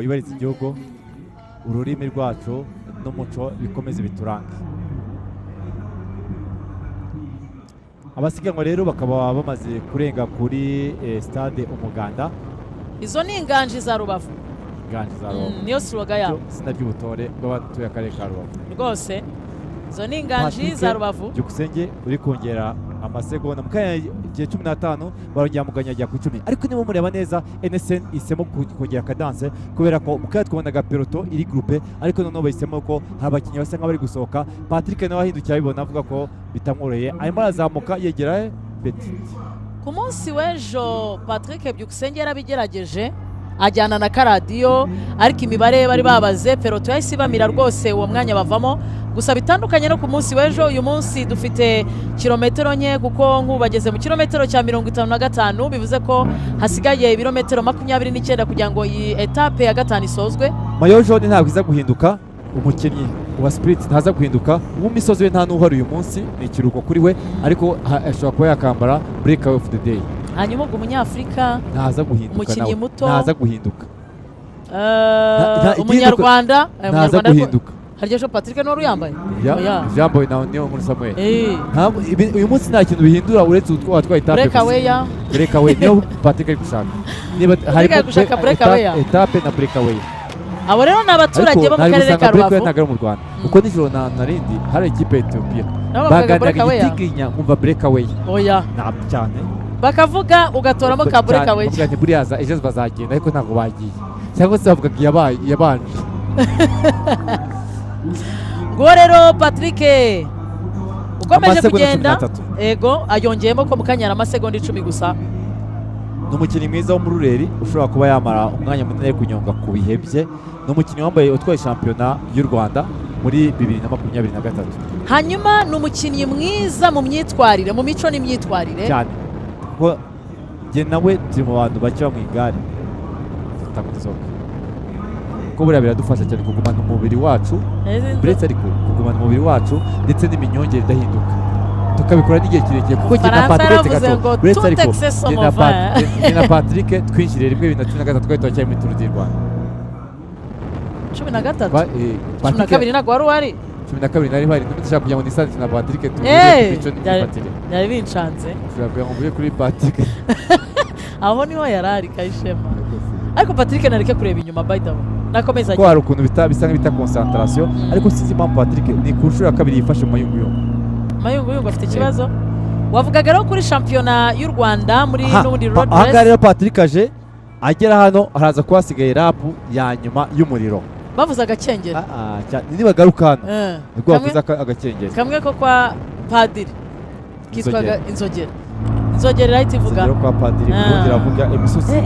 Ibariza igihugu ururimi rwacu n'umuco bikomeze bituranga. Abasiganwa rero bakaba bamaze kurenga kuri stade Umuganda. Izo ni inganji za Rubavu. Inganji za Rubavu. Niyo slogan yabo. Sina ry'ubutore bw'abatuye akarere ka Rubavu. Rwose. Izo ni inganji za Rubavu. Byukusenge uri kongera amasegonda mukanya igihe 15 barongera muganya ajya ku 10 ariko niba mureba neza NSN isemo kongera kadance kubera ko mukanya twabonaga peloto iri groupe ariko noneho bahisemo ko abakinnyi basa nk'abari gusohoka. Patrick nawe ahindukiye abibona avuga ko bitamworoheye arimo arazamuka yegera Petit. Ku munsi w'ejo Patrick Byukusenge yarabigerageje ajyana na karadiyo ariko imibare bari babaze peloto yahise ibamira rwose uwo mwanya bavamo. Gusa bitandukanye no ku munsi w'ejo, uyu munsi dufite kilometero nke kuko nk'ubageze mu kilometero cya 55 bivuze ko hasigaye ibirometero 29 kugira ngo iyi etape ya gatanu isozwe. Mayo jaune ntabwo iza guhinduka, umukinnyi wa sprint ntaza guhinduka, uw'imisozi we nta n'uhari uyu munsi, ni ikiruhuko kuri we ariko ashobora kuba yakambara breakaway of the day. Hanyuma ubwo umunyafurika ntaza guhinduka, umukinnyi muto ntaza guhinduka, umunyarwanda ntaza guhinduka. Harya jo Patrick no yambaye Jambo na niyo muri Samuel. Uyu munsi nta kintu bihindura uretse utwa etape. Breakaway niyo Patrick ari gushaka. Niba hari etape na breakaway. Abo rero n'abaturage bo mu karere ka Rubavu. Ntabwo mu Rwanda. Uko nijoro narindi hari ikipe Ethiopia. Baganiraga igitiginya kumva breakaway. Oya. Ntabwo cyane. Bakavuga ugatoramo ka breakaway. Muganje buriyaza ejo bazagenda ariko ntabwo bagiye. Cyangwa se bavuga yabanje. Ngo rero Patrick ukomeje kugenda ego ayongeyemo ko mukanyara amasegonda 10 gusa. N'umukinnyi mwiza wo mu Rureri ushobora kuba yamara umwanya munini kunyonga ku bihebye. N'umukinnyi wambaye utwaye shampiyona y'u Rwanda muri 2023. Hanyuma n'umukinnyi mwiza mu myitwarire, mu mico n'imyitwarire cyane ko je nawe turi mu bantu bake mu igare tutakuzoka ko buriya biradufasha cyane kugumana umubiri wacu, buretse ariko kugumana umubiri wacu ndetse n'iminyongere idahinduka tukabikora n'igihe kirekire kuko gina Patrick gato buretse ariko gina Patrick twinjire rimwe 2013 twari twacyari muri Tour du Rwanda 13 12 nagwa wari 12 nari bari ndashaka kujya mu distance na Patrick yari binshanze ushobora kuvuga kuri Patrick aho niho yarari kayishema ariko Patrick nareke kureba inyuma by the way nakomeza ko hari ukuntu bisa nk'ibita concentration ariko sinzi impamvu Patrick ni ku nshuro ya kabiri yifashe mu mayunguyungu afite ikibazo. Wavugaga rero kuri shampiyona y'u Rwanda muri n'ubundi road race. Aha rero Patrick aje agera hano haraza kuba hasigaye rap ya nyuma y'umuriro bavuza agakengera niba garukana nibwo bavuza agakengera kamwe ko kwa padiri kitwaga inzogera right ivuga rero kwa padiri bongera avuga imisozi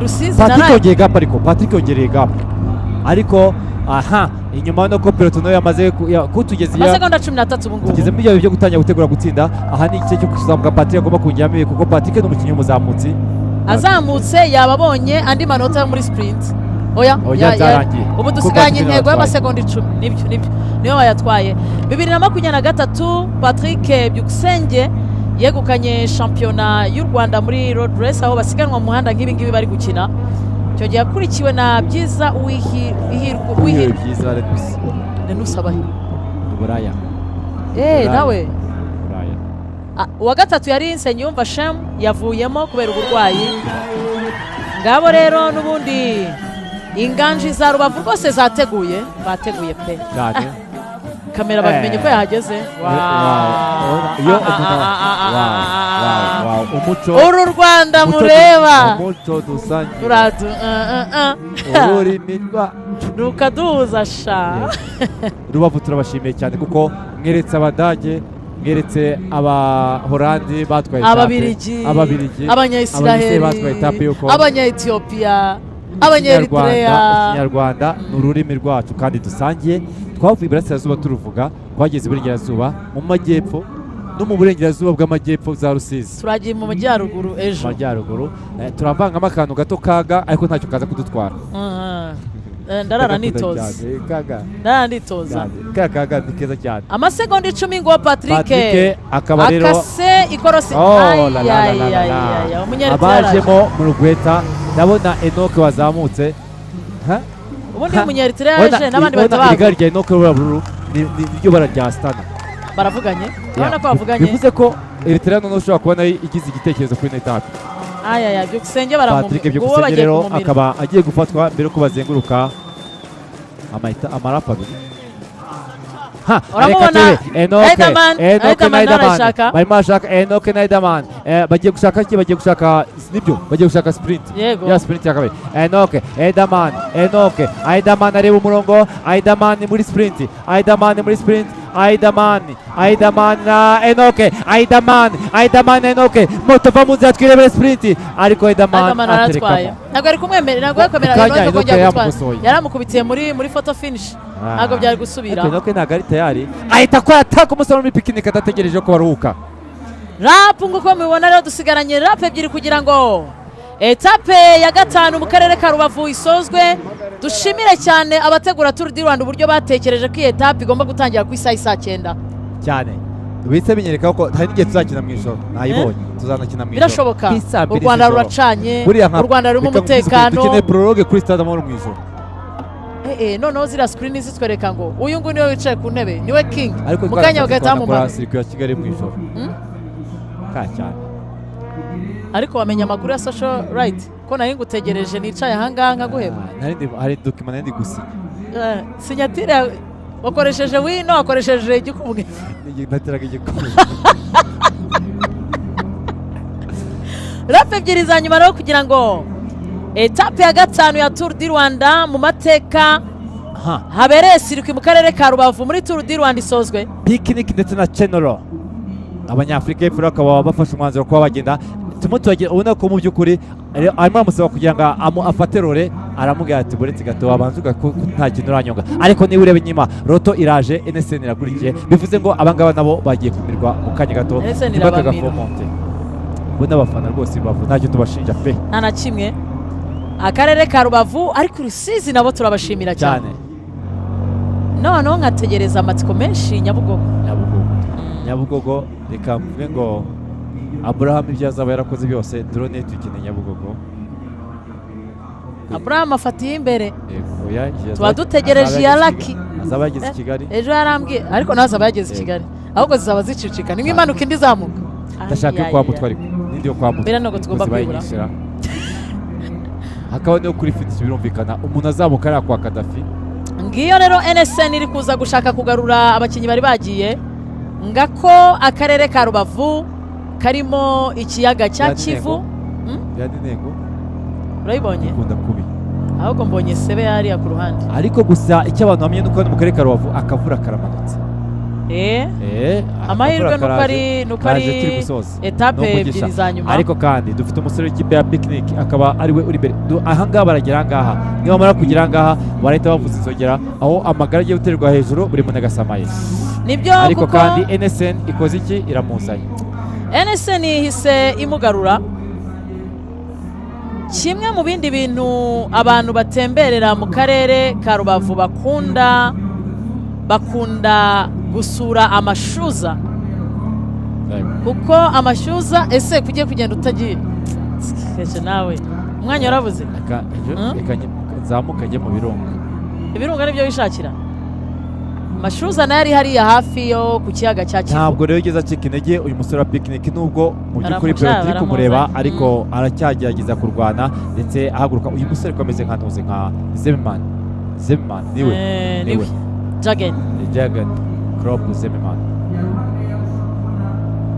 Rusizi Patrick yongeye gap ariko Patrick yongereye gap ariko inyuma no ko peloton no yamaze kutugeza amasegonda 13 ubu ngubu tugeze mu byo gutangira gutegura gutsinda. Aha ni igice cyo kuzamuka Patrick agomba kunjyamo kuko Patrick ni umukinnyi w'umuzamutsi azamutse yababonye andi manota muri sprint. Oya ubu dusiganye intego y'amasegonda 10 nibyo niyo bayatwaye. 2023 Patrick Byukusenge yegukanye shampiyona y'u Rwanda muri road race aho basiganwa mu muhanda nk'ibi ngibi bari gukina. Cyo gihe akurikiwe na Byiza Byiza Renusabahi Buraya nawe uwa gatatu yari Nsenyumva Shem yavuyemo kubera uburwayi. Ngabo rero n'ubundi inganji za Rubavu rwose bateguye pe cyane kamera babimenye ko yahageze. Umuco uru Rwanda mureba umuco dusangiye uradu ururimi rukaduhuza sha. Rubavu turabashimiye cyane kuko mweretse Abadage, mweretse Abahorandi batwaye Ababirigi, Abanya-Israel batwaye etape yuko Abanya-Ethiopia, Abanya-Eritrea. Ikinyarwanda ni ururimi rwacu kandi dusangiye. Twavuye iburasirazuba turuvuga, twageze iburengerazuba, mu majyepfo no mu burengerazuba bw'amajyepfo za Rusizi, turagiye mu majyaruguru ejo turavangamo akantu gato kaga ariko ntacyo kaza kudutwara. Ndarara nitoza kaga ni keza cyane. Amasegonda 10 ngo Patrick akaba rero akase ikorosi abajemo mu Rugweta ndabona Enoch wazamutse ubundi iyo umunyeritrea yaje n'abandi bahita baza igare rya Enoke bururu niryo bara rya Astana baravuganye urabona ko bavuganye bivuze ko Eritrea none ushobora kubona igize igitekerezo kuri etape aya Byukusenge Patrick Byukusenge rero akaba agiye gufatwa mbere ko bazenguruka amarapa abiri uramubona Enoke barimo bashaka Enoke na Riderman bagiye gushaka iki bagiye gushaka nibyo bagiye gushaka sprint ya sprint ya kabiri Enoke Riderman areba umurongo Riderman muri sprint Riderman na Enoke Riderman Enoke moto va mu nzira twirebere sprint ariko Riderman aterekamo ntabwo ari kumwemerera ntabwo yakwemera Enoke ko ajya gutwara yaramukubitiye muri photo finish ntabwo byari gusubira Enoke ntabwo ari tayari ahita akora ataka umusore muri pikinike adategereje ko baruhuka rap nguko mubibona rero dusigaranye rap ebyiri kugira ngo etape ya gatanu mu karere ka Rubavu isozwe dushimire cyane abategura Tour du Rwanda uburyo batekereje ko iyi etape igomba gutangira ku isaha saa 9 cyane bise binyereka ko hari n'igihe tuzakina mu ijoro nayibonye tuzanakina mu ijoro birashoboka u Rwanda ruracanye u Rwanda rurimo umutekano dukeneye prologue kuri stade Amahoro mu ijoro noneho ziriya screen zitwereka ngo uyu nguyu niwe wicaye ku ntebe niwe king mu kanya bagahita bamumara ya Kigali mu ijoro cyane ariko wamenya amakuru ya social right ko nari ngutegereje nicaye ahangaha nkaguheba hari document nari gusinya sinyatire wakoresheje wino wakoresheje igikumwe nateraga igikumwe rap ebyiri za nyuma rero kugira ngo etape ya gatanu ya Tour du Rwanda mu mateka habereye sirikwi mu karere ka Rubavu muri Tour du Rwanda isozwe picnic ndetse na Chenoro abanyafurika y'epfo bakaba bafashe umwanzuro kuba bagenda tumutuye ubona ko mu by'ukuri arimo amusaba kugira ngo afate rore aramubwira ati buretse gato wabanza nta kintu uranyonga ariko niba ureba inyuma roto iraje NSN iragurikiye bivuze ngo abangaba nabo bagiye kumirwa mu kanya gato ntibakagafomonte bo n'abafana rwose bavu ntacyo tubashinja pe nta na kimwe akarere ka Rubavu ariko Rusizi nabo turabashimira cyane noneho nkategereza amatsiko menshi Nyabugogo reka mvuge ngo Abraham ibyo azaba yarakoze byose drone tukeneye Nyabugogo Abraham afatiye imbere tuba dutegereje ya Lucky azaba yageze Kigali ejo yarambwiye ariko nazaba yageze Kigali ahubwo zizaba zicicika ni nk'impanuka indi zamuka ndashaka ko kwamutwa ariko n'indi yo kwamutwa mbere ntabwo tugomba kwibura hakaba no kuri fitness birumvikana umuntu azamuka ari kwa Kadafi ngiyo rero NSN iri kuza gushaka kugarura abakinnyi bari bagiye ngako akarere ka Rubavu karimo ikiyaga cya Kivu ntego urayibonye ukunda kubi ahubwo mbonye sebe hariya ku ruhande ariko gusa icyo abantu bamenye nuko mu karere ka Rubavu akavura karamanutse amahirwe nuko ari etape ebyiri za nyuma ariko kandi dufite umusore w'ikipe ya picnic akaba ari we uri imbere ahangaha baragera ahangaha niba bamara kugera ahangaha barahita bavuza inzogera aho amagara agiye guterwa hejuru buri muntu agasamaye nibyo ariko kandi NSN ikoze iki iramuzanye NSN ihise imugarura kimwe mu bindi bintu abantu batemberera mu karere ka Rubavu bakunda gusura amashuza kuko amashuza ese kugiye kugenda utagiye nawe umwanya warabuze reka nzamuka njye mu ibirunga nibyo wishakira amashuza nayo ari hariya hafi yo ku kiyaga cya Kivu ntabwo rero ugeze acika intege uyu musore wa picnic nubwo mu by'ukuri turi kumureba ariko aracyagerageza kurwana ndetse ahaguruka uyu musore ko ameze nkantuze nka Zeman niwe Jagen Crop Zeman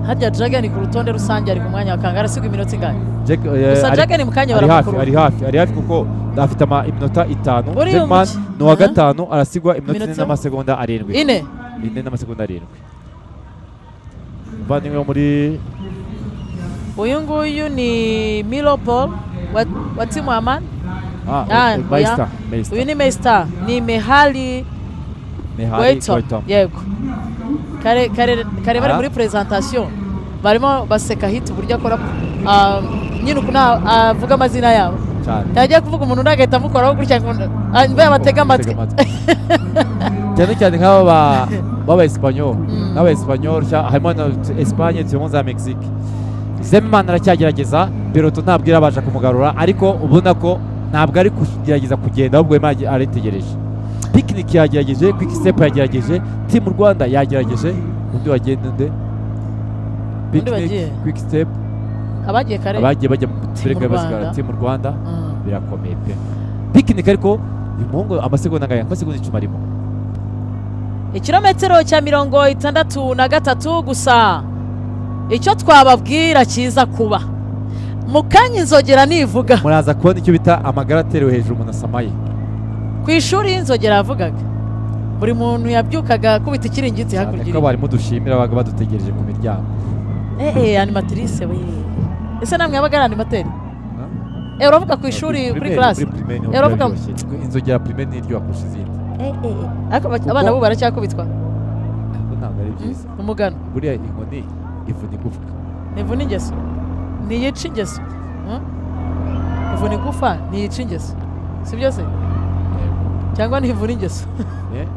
harya Jagen ku rutonde rusange ari ku mwanya wa kangahe arasigwa iminota ingahe gusa Jagen mu kanya baramukuru ari hafi kuko afite iminota 5 Zeman ni uwa gatanu arasigwa iminota 4 n'amasegonda 7 4 n'amasegonda 7 baniwe muri uyu nguyu ni Milopol wa timu Aman uyu ni Meister ni Mehali Goitom yego kare bari muri presentation barimo baseka hit uburyo akora nyine ukuntu avuga amazina yabo yagiye kuvuga umuntu uragahita amukoraho gutya mbe abatega amatwi cyane nk'aba Espanyol harimo na Espagne turimo za Mexique Zeman aracyagerageza Peloton ntabwo irabasha kumugarura ariko ubona ko ntabwo ari kugerageza kugenda ahubwo aritegereje. Picnic yagerageje, Quick Step yagerageje, Team Rwanda yagerageje. Undi wagenda nde? Picnic, Quick Step abagiye kare abagiye bajya mu turega basigara Team Rwanda birakomeye pe. Picnic ariko umuhungu amasegonda ngaya amasegonda 10 arimo. Ikirometero cya 63 gusa icyo twababwira kiza kuba mukanya inzogera nivuga muraza kubona icyo bita amagara aterewe hejuru umuntu asamaye. Ku ishuri inzogera yavugaga buri muntu yabyukaga kubita ikiringiti hakurya. Ko barimo dushimira abaga badutegereje ku miryango. Animatrice we. Ese namwe yabaga ari animateri? Uravuga ku ishuri kuri class. Uravuga inzogera primaire niryo akurusha izindi. Abana bo baracyakubitwa. Ntabwo ari byiza. Umugano. Buriya inkoni ivuna igufwa. Ivuna ingeso. Ni yica ingeso. Ivuna igufa ni yica ingeso. Si byose? Cyangwa ni ivuna ingeso.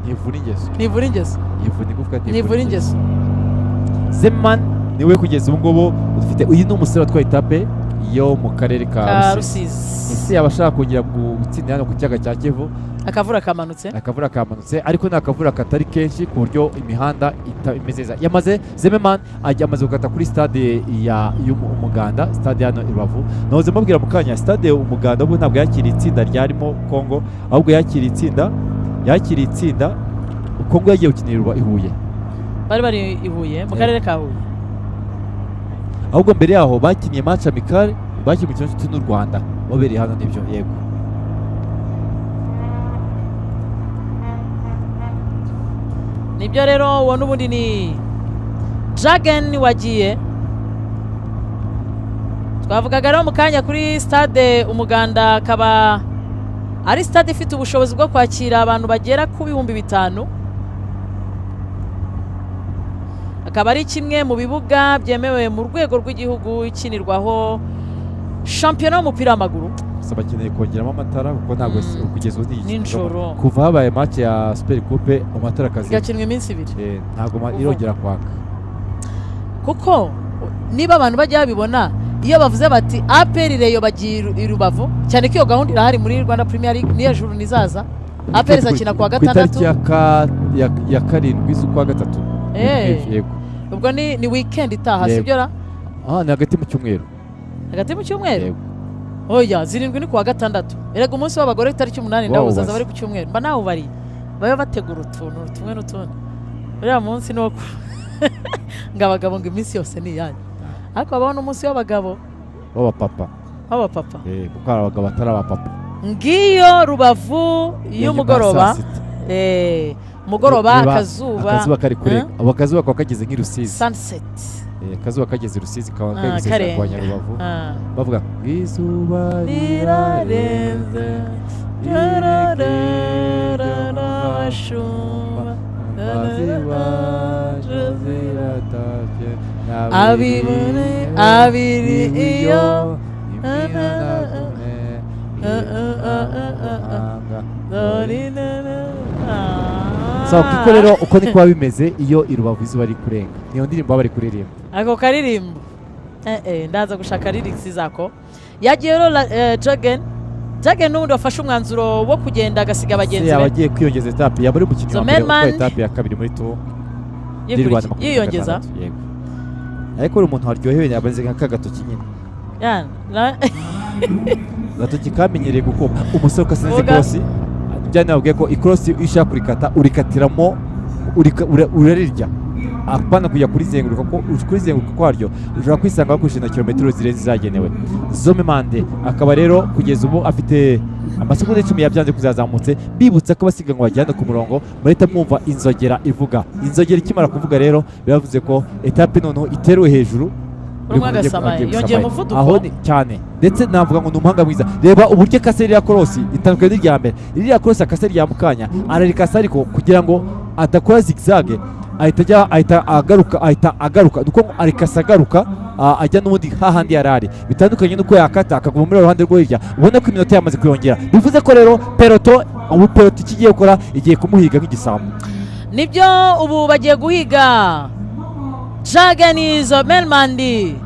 Ivuna ingeso. Ni ivuna ingeso. Ivuna igufwa ni ivuna ingeso. Zeman niwe kugeza ubu ngubu ufite uyu ni umusore watwaye etape yo mu karere ka Rusizi. Ese abashaka kongera gutsinda hano ku cyaga cya Kivu. Akavura kamanutse ariko ni akavura katari kenshi ku buryo imihanda imeze neza. Yamaze Zeman amaze gukata kuri stade y'Umuganda, stade hano i Rubavu. Nahoze mubwira mu kanya stade y'Umuganda ubwo ntabwo yakiriye itsinda ryarimo Kongo, ahubwo yakiriye itsinda Kongo yagiye gukinirwa i Huye. Bari i Huye mu karere ka Huye. Ahubwo mbere yaho bakiniye match amical, bakiniye mu cy'u n'u Rwanda babereye hano nibyo yego. Nibyo rero uwo n'ubundi ni Jagen wagiye. Twavugaga rero mu kanya kuri stade Umuganda, akaba ari stade ifite ubushobozi bwo kwakira abantu bagera ku 5,000. Akaba ari kimwe mu bibuga byemewe mu rwego rw'igihugu ikinirwaho shampiyona y'umupira w'amaguru. Bakeneye kongeramo amatara kuko ntabwo kugeza ubu n'ijoro kuva habaye match ya Super Coupe amatara akazi gakinwe iminsi 2 ntabwo irongera kwaka, kuko niba abantu bajya babibona iyo bavuze bati APR Reyo bagiye i Rubavu cyane ko iyo gahunda irahari muri Rwanda Premier League niyo juru nizaza APR izakina kwa gatandatu ya 7 z'ukwa gatatu. Yego ubwo ni weekend itaha sibyo ra ni hagati mu cyumweru. Oya 7 ni kuwa gatandatu. Erega umunsi w'abagore tariki 8 ndabuzaza bari ku cyumweru. Mba naho bari bayo bategura utuntu tumwe n'utundi. Uriya munsi no ngabagabo ngo iminsi yose ni yanyu. Ariko abana umunsi w'abagabo w'abapapa. Kuko abagabo batari abapapa. Ngiyo Rubavu y'umugoroba. Mugoroba akazuba kari kure. Abakazuba kwa kageze nk'irusizi. Sunset. Akazuba kageze Rusizi kageze kwa Nyarubavu. Bavuga izuba rirarenze tarararashuma abiri iyo kuko rero uko niko biba bimeze iyo i Rubavu izuba riri kurenga. Niyo ndirimbo bari kuririmba ako karirimbo. Ndaza gushaka lyrics zako. Yagiye rero Jagen n'ubundi wafashe umwanzuro wo kugenda agasiga abagenzi be. Yabagiye kwiyongeza etape ya muri mukino wa mbere kwa etape ya 2 muri Tour. Yiyongeza. Yego. Ariko uri umuntu waryohewe yabaze nk'akagatoki nyine. Gatoki kamenyereye gukoma umusore kasinze cross. Byane nabwiye ko ikross ishaka kurikata urikatiramo urarirya. Apana kujya kurizenguruka ko kurizenguruka kwaryo ushobora kwisanga bakushina kilometero zirenze zagenewe. Zomemande akaba rero kugeza ubu afite amasegonda 10 yabyanze kuzazamutse. Bibutsa ko basiganwa bajyana ku murongo mureta mwumva inzogera ivuga. Inzogera ikimara kuvuga rero bibavuze ko etape noneho iteruwe hejuru. Yongeye umuvuduko aho cyane ndetse navuga ngo n'umuhanga mwiza. Reba uburyo kaseri ya cross itandukanye n'irya mbere. Iriya cross akaseri ya mukanya ararikasa ariko kugira ngo adakora zigzag ahita agaruka nuko arikasa agaruka ajya n'ubundi hahandi yarari bitandukanye nuko yakata akaguma muri ruhande rwo hirya. Ubona ko iminota yamaze kuyongera bivuze ko rero peloto ikigiye gukora igiye kumuhiga nk'igisambo. Nibyo ubu bagiye guhiga Jagen Zomermandi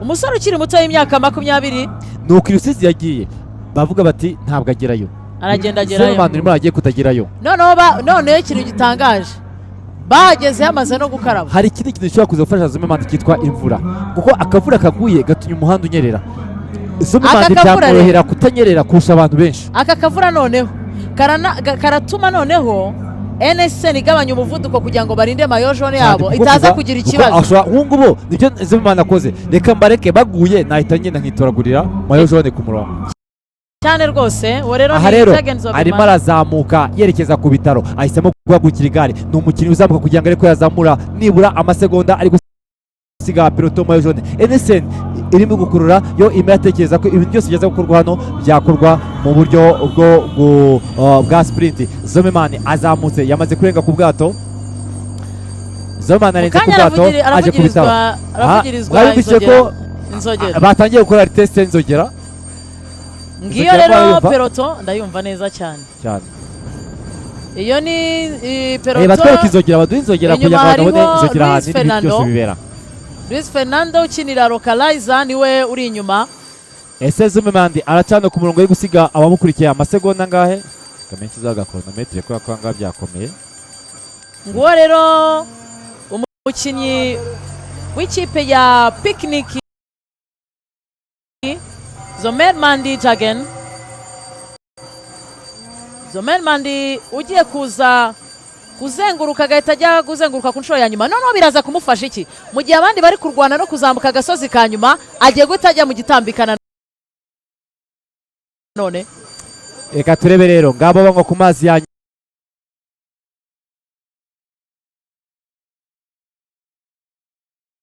umusore ukiri muto y'imyaka 20. Nuko Rusizi yagiye bavuga bati ntabwo agerayo, aragenda agerayo. Zimmerman urimo aragiye kutagerayo. noneho ikintu gitangaje bahageze hamaze no gukaraba. Hari ikindi kintu gishobora kuza gufasha Zimmerman cyitwa imvura, kuko akavura kaguye gatumye umuhanda unyerera. Zimmerman byamworohera kutanyerera kurusha abantu benshi. Aka kavura noneho karatuma noneho NSN igabanya umuvuduko kugira ngo barinde mayo jaune yabo itaza kugira ikibazo. Ngubu nibyo Zimmerman akoze, reka mbareke baguye nahita ngenda nkitoragurira mayo jaune ku murongo cyane rwose. Aha rero arimo arazamuka yerekeza ku bitaro, ahisemo guhagurukira igare. Ni umukinnyi uzamuka kugira ngo ariko yazamura nibura amasegonda ari gusiga piloto mayo jaune. NSN irimo gukurura yo imiratekereza ko ibintu byose byaza gukorwa hano byakorwa mu buryo bwa sprint. Zimmerman azamutse yamaze kurenga ku bwato. Zimmerman arenze ku bwato aje ku bitaro. Aravugirizwa inzogera. Batangiye gukora test y'inzogera. Ngiyo rero peloto ndayumva neza cyane. Iyo ni peloto. Batwereka inzogera, baduha inzogera kugira ngo babone inzogera hanze n'ibintu byose bibera. Luis Fernando ukinira Localiza niwe uri inyuma. Ese Zimmerman aracana ku murongo yo gusiga abamukurikiye amasegonda ngahe? Kamenshi zaga chronometre ko kwanga byakomeye. Nguwo rero umukinnyi w'ikipe ya Picnic Zimmerman Jagen. Zimmerman ugiye kuzenguruka agahita ajya kuzenguruka ku nshuro ya nyuma. Noneho biraza kumufasha iki mu gihe abandi bari kurwana no kuzamuka agasozi ka nyuma, agiye guhita ajya mu gitambikana. None reka turebe rero ngabo banywa ku mazi ya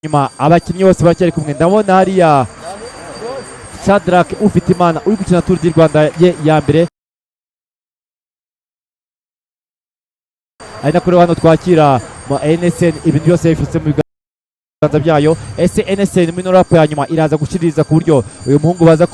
nyuma. Abakinnyi bose bacyari kumwe. Ndabona hariya Shadrack ufite imana uri gukina Tour du Rwanda ye ya mbere, ari nakuri hano twakira mu NSN ibintu byose bifite mu biganza byayo. Ese NSN muri rap ya nyuma iraza gushiririza ku buryo uyu muhungu baza